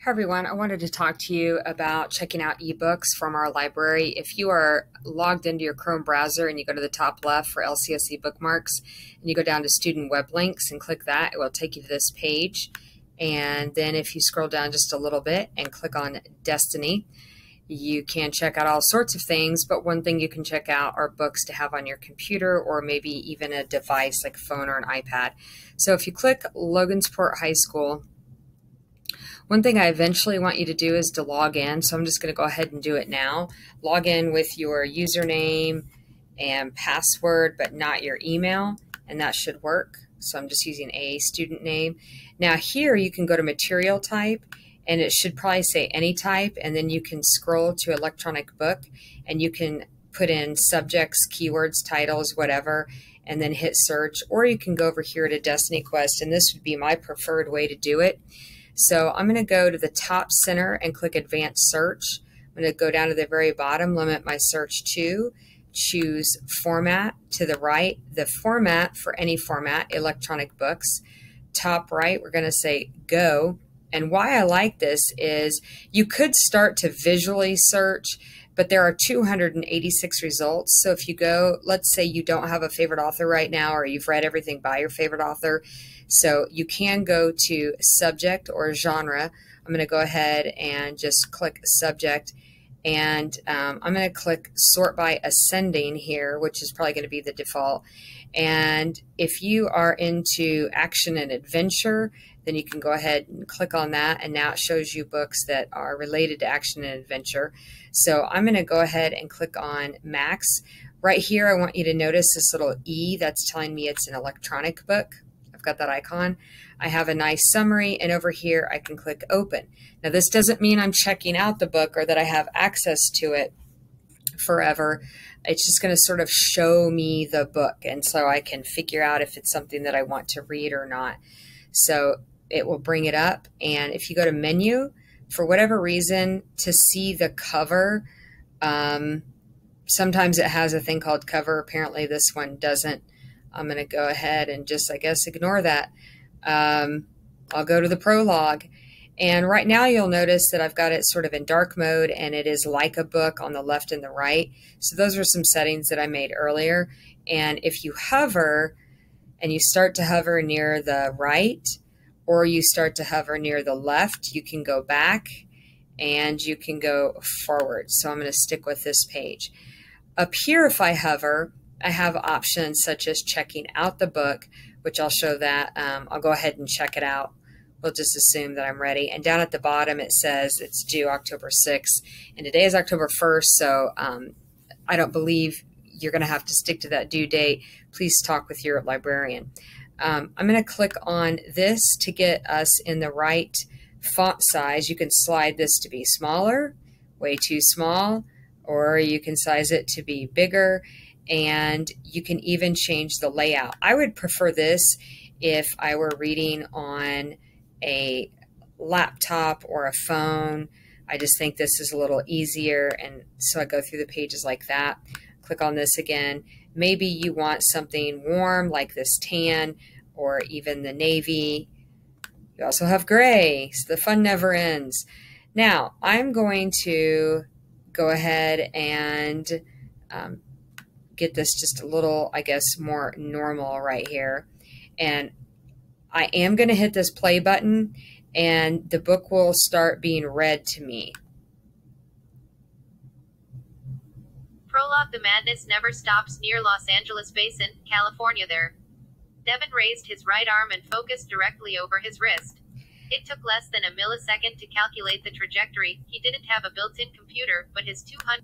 Hi everyone, I wanted to talk to you about checking out eBooks from our library. If you are logged into your Chrome browser and you go to the top left for LCSC bookmarks and you go down to student web links and click that, it will take you to this page. And then if you scroll down just a little bit and click on Destiny, you can check out all sorts of things, but one thing you can check out are books to have on your computer or maybe even a device like a phone or an iPad. So if you click Logansport High School, one thing I eventually want you to do is to log in, so I'm just going to go ahead and do it now. Log in with your username and password, but not your email, and that should work. So I'm just using a student name. Now here you can go to material type, and it should probably say any type, and then you can scroll to electronic book, and you can put in subjects, keywords, titles, whatever, and then hit search. Or you can go over here to Destiny Quest, and this would be my preferred way to do it. So I'm going to go to the top center and click Advanced Search. I'm going to go down to the very bottom, limit my search to, choose Format to the right, the format for any format, electronic books. Top right, we're going to say Go. And why I like this is you could start to visually search, but there are 286 results. So if you go, let's say you don't have a favorite author right now, or you've read everything by your favorite author, so you can go to subject or genre. I'm going to go ahead and just click subject, and I'm going to click sort by ascending here, which is probably going to be the default. And if you are into action and adventure, then you can go ahead and click on that, and now it shows you books that are related to action and adventure. So I'm going to go ahead and click on Max. Right here, I want you to notice this little E that's telling me it's an electronic book. I've got that icon. I have a nice summary, and over here I can click Open. Now this doesn't mean I'm checking out the book or that I have access to it forever. It's just going to sort of show me the book, and so I can figure out if it's something that I want to read or not. So it will bring it up, and if you go to menu, for whatever reason, to see the cover, sometimes it has a thing called cover. Apparently this one doesn't. I'm going to go ahead and just, I guess, ignore that. I'll go to the prologue. And right now you'll notice that I've got it sort of in dark mode, and it is like a book on the left and the right. So those are some settings that I made earlier. And if you hover and you start to hover near the right, or you start to hover near the left, you can go back and you can go forward. So I'm going to stick with this page. Up here, if I hover, I have options such as checking out the book, which I'll show that. I'll go ahead and check it out. We'll just assume that I'm ready. And down at the bottom, it says it's due October 6th. And today is October 1st, so I don't believe you're going to have to stick to that due date. Please talk with your librarian. I'm going to click on this to get us in the right font size. You can slide this to be smaller, way too small, or you can size it to be bigger, and you can even change the layout. I would prefer this if I were reading on a laptop or a phone. I just think this is a little easier, and so I go through the pages like that. Click on this again. Maybe you want something warm like this tan or even the navy. You also have gray, so the fun never ends. Now, I'm going to go ahead and get this just a little, I guess, more normal right here. And I am going to hit this play button, and the book will start being read to me. Prologue: The madness never stops near Los Angeles Basin, California. There, Devin raised his right arm and focused directly over his wrist. It took less than a millisecond to calculate the trajectory. He didn't have a built-in computer, but his 200...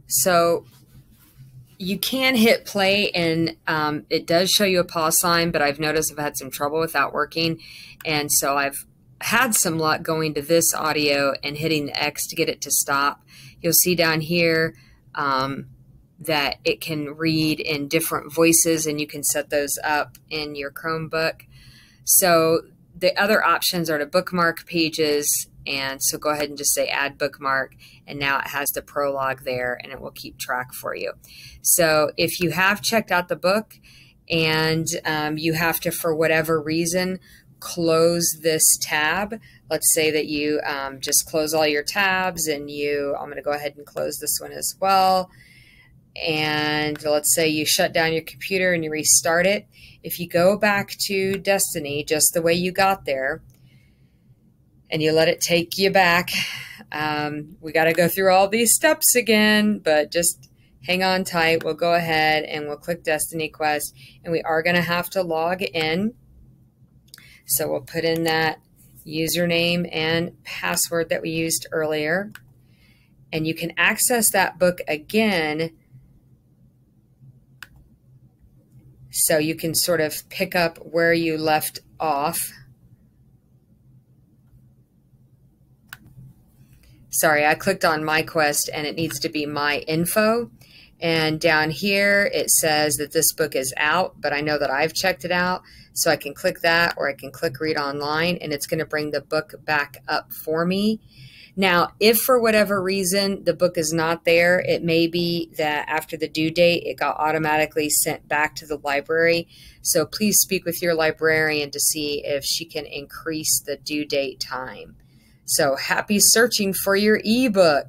So you can hit play, and it does show you a pause sign, but I've noticed I've had some trouble with that working. And so I've had some luck going to this audio and hitting the X to get it to stop. You'll see down here that it can read in different voices, and you can set those up in your Chromebook. So the other options are to bookmark pages, and so go ahead and just say add bookmark, and now it has the prologue there, and it will keep track for you. So if you have checked out the book and you have to, for whatever reason, close this tab. Let's say that you just close all your tabs and I'm going to go ahead and close this one as well. And let's say you shut down your computer and you restart it. If you go back to Destiny just the way you got there and you let it take you back, we got to go through all these steps again, but just hang on tight. We'll go ahead and we'll click Destiny Quest, and we are going to have to log in. So we'll put in that username and password that we used earlier, and you can access that book again. So you can sort of pick up where you left off. Sorry, I clicked on My Quest and it needs to be My Info. And down here it says that this book is out, but I know that I've checked it out. So I can click that, or I can click Read Online, and it's going to bring the book back up for me. Now, if for whatever reason the book is not there, it may be that after the due date, it got automatically sent back to the library. So please speak with your librarian to see if she can increase the due date time. So happy searching for your ebook.